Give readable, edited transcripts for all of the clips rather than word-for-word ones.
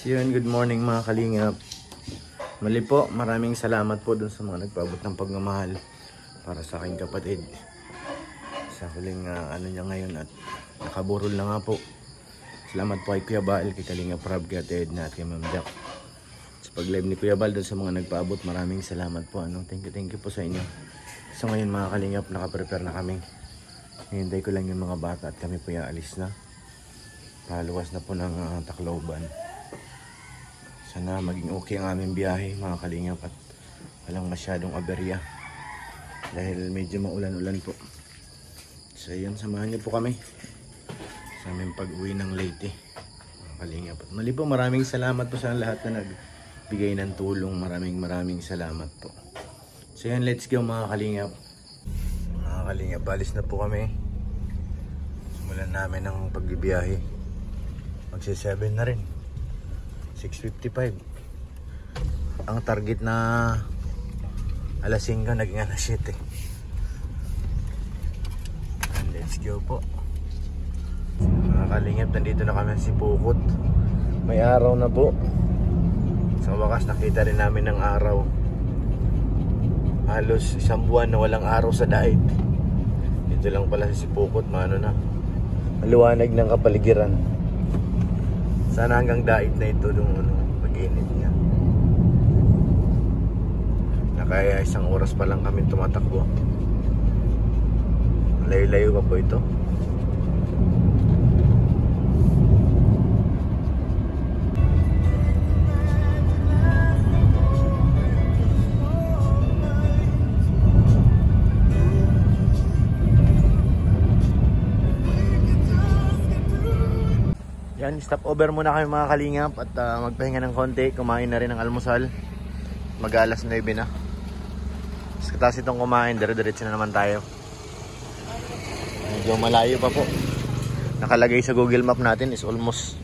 So yun, good morning mga kalingap. Mali po, maraming salamat po dun sa mga nagpaabot ng pagmamahal para sa aking kapatid. Sa huling ano niya ngayon at nakaburol na nga po. Salamat po kay Kuya Bal, kay Kalingap Rob, kay Ate Edna at kay Ma'am Jack. Sa pag-live ni Kuya Bal dun sa mga nagpaabot, maraming salamat po. Thank you po sa inyo. So ngayon mga kalingap, nakaprepare na kami. Hintay ko lang yung mga bata at kami po yung alis na. Paluwas na po ng Tacloban. Sana maging okay ang aming biyahe mga kalingap at walang masyadong aberya dahil medyo maulan-ulan po. So yun, samahan niyo po kami sa aming pag-uwi ng Leyte mga kalingap. At mali po, maraming salamat po sa lahat na nagbigay ng tulong. Maraming salamat po. So yun, let's go mga kalingap. Mga kalingap, balis na po kami. Simulan namin ang pagbibiyahe. Magsi-7 na rin. 6:55. Ang target na alas 5 naging alas 7. And let's go po. Mga kalingap, nandito na kami sa Pukot. May araw na po. Sa wakas nakita rin namin ng araw. Halos isang buwan na walang araw sa daig. Dito lang pala sa Pukot, maano na. Maliwanag ng kapaligiran. Sana hanggang daig na ito nung pag-init niya. Kaya isang oras pa lang kami tumatakbo. Layo-layo pa po ito. Yan, stop over muna kami mga kalingap at magpahinga ng konti. Kumain na rin ng almusal. Mag-alas 9 na. Tapos itong kumain, dire-diretso na naman tayo. Medyo malayo pa po. Nakalagay sa Google Map natin is almost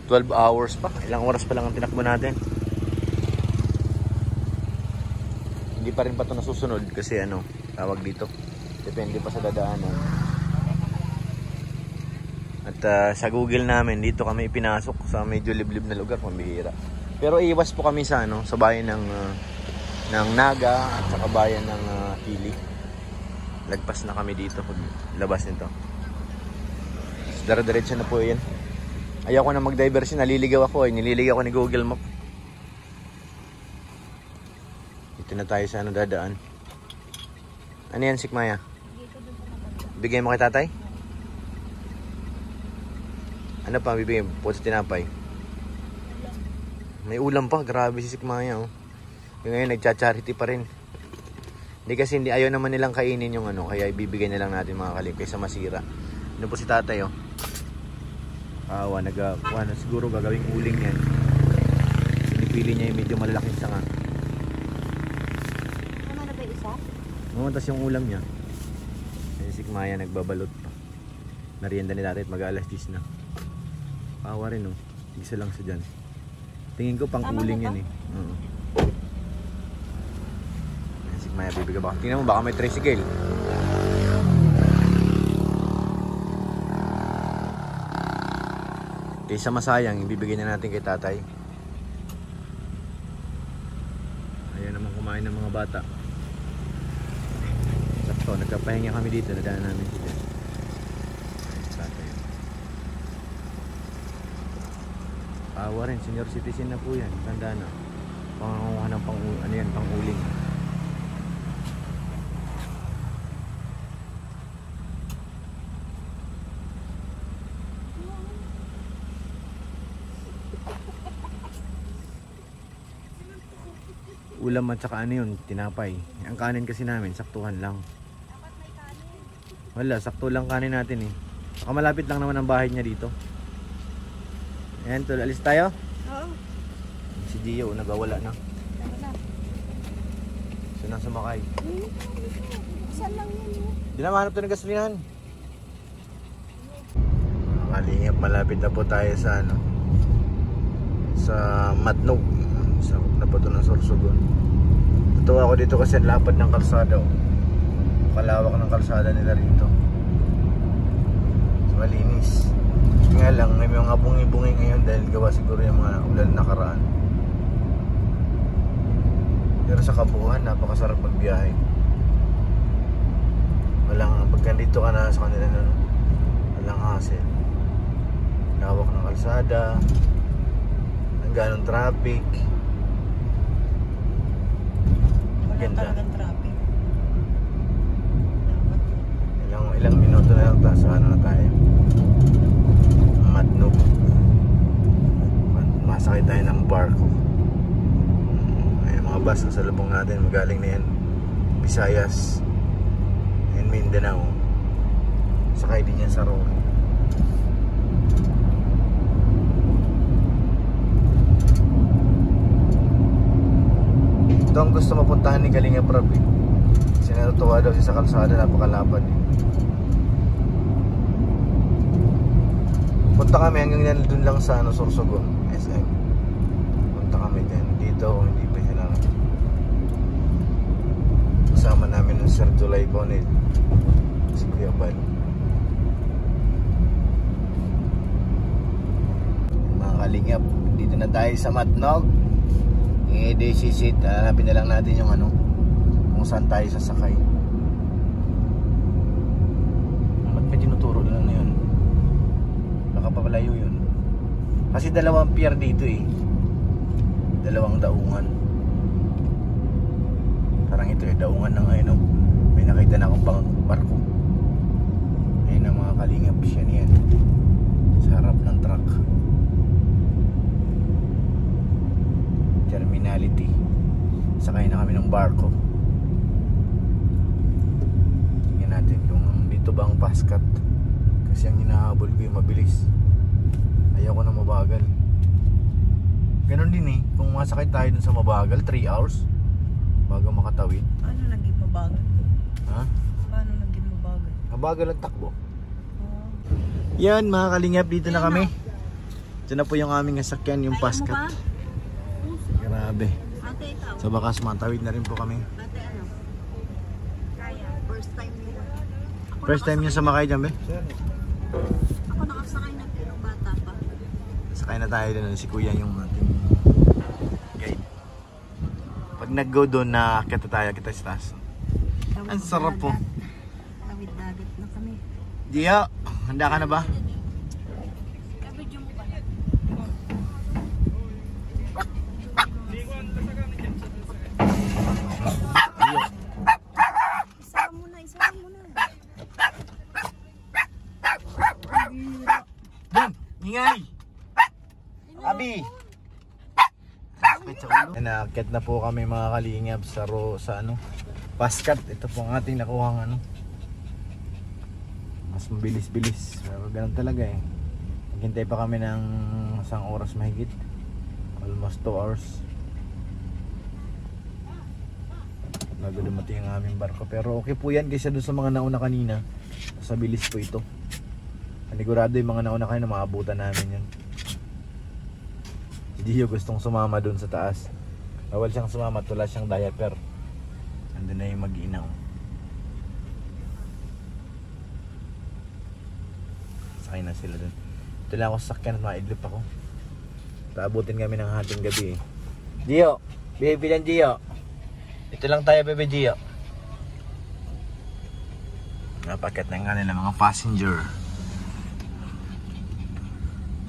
12 hours pa. Ilang oras pa lang ang tinakbo natin. Hindi pa rin pa ito nasusunod kasi tawag dito. Depende pa sa dadaanan. At sa Google namin, dito kami ipinasok sa medyo liblib na lugar, pambihira. Pero iwas po kami sa sa bayan ng Naga at sa bayan ng Pili. Lagpas na kami dito pag labas nito. Dire-diretso na po 'yan. Ayaw ko na mag-diversion, naliligaw ako nililigaw ako ni Google Map. Dito na tayo sa dadaan. Ano yan, Sikmaya? Bigay mo kay tatay? Ano pa bibigyan? Po sa tinapay. May ulam pa. Grabe si Sikmaya. Yung ngayon nagcha-charity pa rin. Hindi kasi ayaw naman nilang kainin yung kaya ibibigay na lang natin mga kalip kaysa masira. Ano po si tatay Awa, siguro gagawing uling yan. Sinipili niya yung medyo malalaking sanga. Ano na ba isa? Mamantas yung ulam niya. Si Sikmaya nagbabalot pa. Merienda ni tatay at mag-alas 10 na. Awa rin isa lang siya dyan. Tingin ko pang uling yan Sikmaya, bibigyan baka. Tingnan mo, baka may tricycle. Kaysa masayang, ibibigyan na natin kay tatay. Ayan naman kumain ng mga bata. Sakto, nagkapahinga kami dito. Nadaan namin sila. Awa rin, senior citizen na po yan. Tanda na. Panganguha ng pang-uling. Ulam at saka tinapay. Ang kanin kasi namin, saktuhan lang. Dapat may kanin. Wala, sakto lang kanin natin Saka malapit lang naman ang bahay niya dito. Ayan, tol, alis tayo? Oo. Si Gio, nagawala na. Tama na. Saan ang sumakay? Saan lang yan Di na mahanap ito ng gasolinahan. Kalingap, malapit na po tayo sa sa Matnog. Sa na po ito ng Sorsogon. Natuwa ako dito kasi ang lapad ng kalsada. Kalawak ng kalsada nila rito. So, malinis. Nga lang, may mga bungi-bungi ngayon dahil gawa siguro yung mga ulan na sa kabuuan, napakasarap magbiyahe. Pagka dito ka na sa kanila, walang hassle. Lawak ng kalsada, ang ganong traffic. Wala Ganda. talagang traffic. Ilang minuto na lang tayo, ano na tayo, Matnog. Masakay tayo ng barko. Ay, mga bus na sa lubong natin, magaling na yan Visayas and Mindanao. Sakay din yan sa Roque. Ito ang gusto mapuntahan ni Kalinga Prab eh. Sinatutuwa daw siya sa kalsada, napakalapad eh. Punta kami hanggang dun lang sa Sorsogon, SM. Punta kami din. Dito, hindi pa sila. Kasama namin ng Sir July Conel, si Kuya Bal. Mga kalingap, dito na tayo sa Matnog. I-decisit, hanapin na lang natin yung kung saan tayo sasakay. Ba't may tinuturo na yun? Baka papalayo yun. Kasi dalawang pier dito eh. Dalawang daungan. Parang ito eh, daungan ng may nakita na akong pang barko. Ayun ang mga kalingap siya niyan. Sa harap ng truck. Terminality. Sakay na kami ng barko. Tingnan natin kung dito ba ang paskat. Kasi ang hinahabol ko yung mabilis. Ayaw ko na mabagal. Ganon din eh. Kung masakay tayo dun sa mabagal, 3 hours bago makatawid. Paano naging mabagal? Ha? Paano naging mabagal? Mabagal ang takbo. Oh. Yan mga kalingap, dito na kami. Ito na po yung aming sasakyan, yung paskat. Grabe. Ate, ikaw. Sa bakas matawid na rin po kami. Ate, ano? Kaya, first time nila. First time niya sumakay dyan, be? Ako nakasakay na pero bata pa. Sakay na tayo doon. Si Kuya yung ating guide. Pag nag-go doon, nakakita tayo, kita sa taas. Ang sarap po. Tawid dagat na kami. Dio, handa ka na ba? Kabidyo mo ba? Isama mo na, isama mo na. Doon! Ingay! Abi! Nakakit na po kami mga kalingap sa paskat. Ito po ang ating nakuhang mas mabilis-bilis. Pero ganun talaga eh. Naghintay pa kami ng 1 oras mahigit. Almost 2 hours. Bago dumating ang aming barko. Pero okay po yan kaysa doon sa mga nauna kanina. Sa bilis po ito. Panigurado yung mga nauna kanina maabutan namin yun. Si Gio gustong sumama doon sa taas. Bawal siyang sumama at wala siyang diaper. Andun na yung mag-inaw. Sakay na sila doon. Ito lang ako sa sakyan at maidlip ako. Taabutin kami ng hating gabi eh. Gio! Baby lang Gio! Ito lang tayo baby Gio. Napakat na nga nila mga passenger.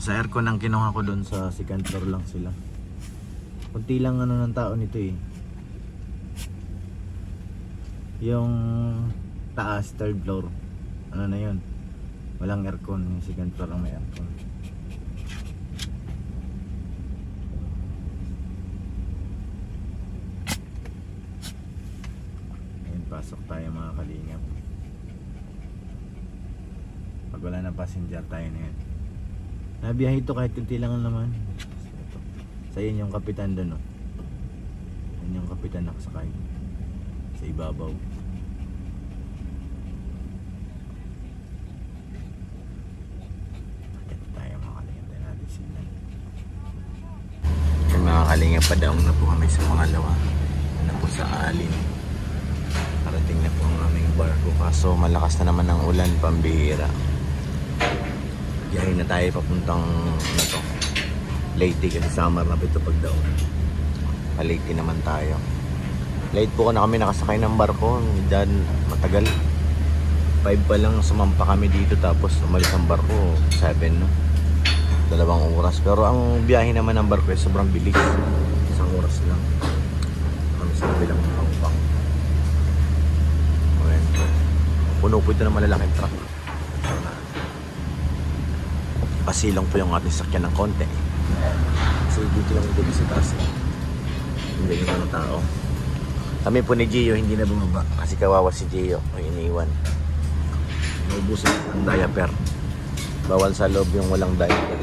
Sa aircon ang kinuha ko doon sa second floor lang sila. Kunti lang ng tao nito eh. Yung taas, third floor. Ano na yun? Walang aircon. Yung second floor ang may aircon. Ayun, pasok tayo mga kalingap. Pag wala na passenger tayo na yan. Nabiyahe ito kahit kunti lang naman. Ito. Sa yun yung kapitan doon, no? Yun yung kapitan nakasakay. Sa ibabaw. Ito tayo mga kalingap. Tayo natin signal. Yung mga kalingap, padaong na po kami sa pangalawa. Na po sa alin. Parating na po ang aming barko. Kaso malakas na naman ang ulan, pambihira. Biyahe na tayo papuntang Leyte kasi summer na ito pag daw. Leyte naman tayo. Late po na kami nakasakay ng barko. Diyan matagal. 5 pa lang sumampa kami dito tapos umalis ang barko 7 no. 2 oras. Pero ang biyahe naman ng barko ay sobrang bilis. 1 oras lang. Kami sa kabilang pangpang. Ayan po. Puno po ito ng malalaking truck. Pasilong po yung ating sakyan ng konti. Kasi dito lang ito sa taas. Hindi yung mga tao. Kami po ni Gio hindi na bumaba kasi kawawa si Gio o iniiwan. Naubusan ang diaper. Bawal sa loob yung walang diaper.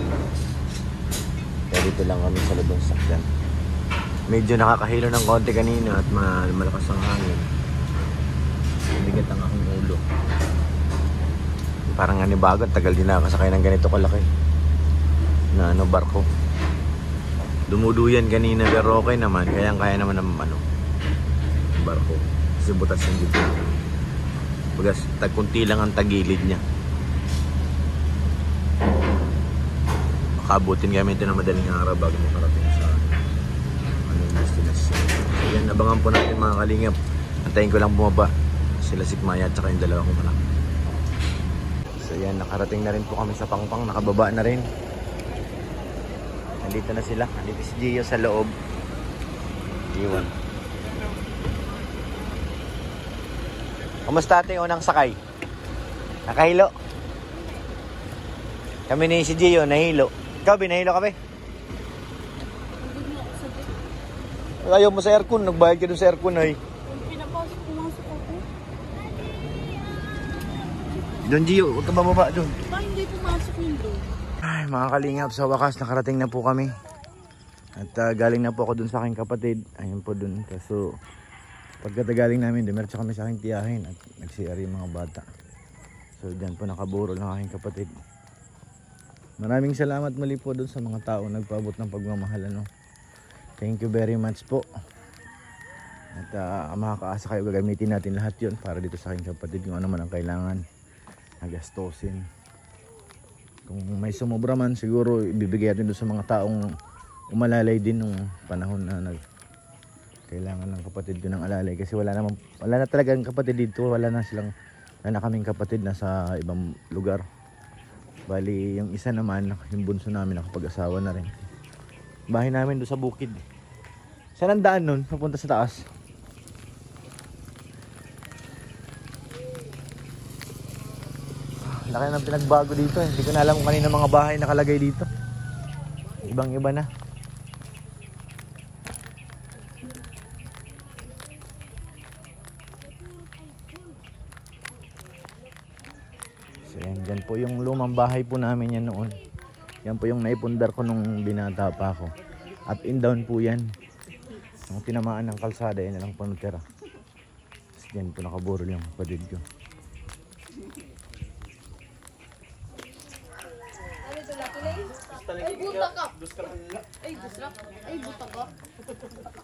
Kaya dito lang kami sa loob ng sakyan. Medyo nakakahilo ng konti kanina at malakas ang hangin. Bigat ang aking ulo. Parang anibago, tagal din nakakasakay ng ganito kalaki na barko. Dumuduyan kanina pero okay naman. Kaya naman ng barko. Kasi butas yung dito. Bagas, kunti lang ang tagilid niya. Makabutin kami ito ng madaling araw bago makarating sa yung destination. So yan, abangan po natin mga kalingap. Antayin ko lang bumaba. Sila si Maya at saka yung 2 kong anak. So yan, nakarating na rin po kami sa Pangpang. Nakababa na rin. Nandito na sila. Nandito si Gio sa loob. Iwan. Kumusta ate yung unang sakay? Nakahilo? Kami ni si Gio, nahilo. Ikaw, binahilo ka ba? Ayaw mo sa aircon. Nagbayad ka dun sa aircon ay. Pumasok ako. Doon Gio, huwag ka bababa doon. Ba hindi pumasok yung bro? Ay, mga kalingap, sa wakas nakarating na po kami. At galing na po ako dun sa aking kapatid. Ayun po dun. So, pagkatagaling namin, dumiretso kami sa aking tiyahin at nag-CR yung mga bata. So, dyan po nakaburo ng aking kapatid. Maraming salamat muli po dun sa mga tao nagpaabot ng pagmamahal. Thank you very much po. At makakaasa kayo, gagamitin natin lahat yun para dito sa aking kapatid kung ano man ang kailangan nagastosin. Kung may sumobra man, siguro ibibigay natin doon sa mga taong umalalay din nung panahon na kailangan ng kapatid ko ng alalay. Kasi wala na talagang kapatid dito. Wala na kaming kapatid na sa ibang lugar. Bali, yung isa naman, yung bunso namin nakapag-asawa na rin. Bahay namin doon sa bukid. Saan ang daan nun? Papunta sa taas. Laki ng pinagbago dito. Hindi ko na alam kung kanina mga bahay nakalagay dito. Ibang iba na. So yan, dyan po yung lumang bahay po namin yan noon. Yan po yung naipundar ko nung binata pa ako. Up and down po yan. Ang tinamaan ng kalsada, yan na lang po natira. Yan po nakaburol yung kapatid ko. Ay, buta ka! Ay, buta ka! Ay, buta ka!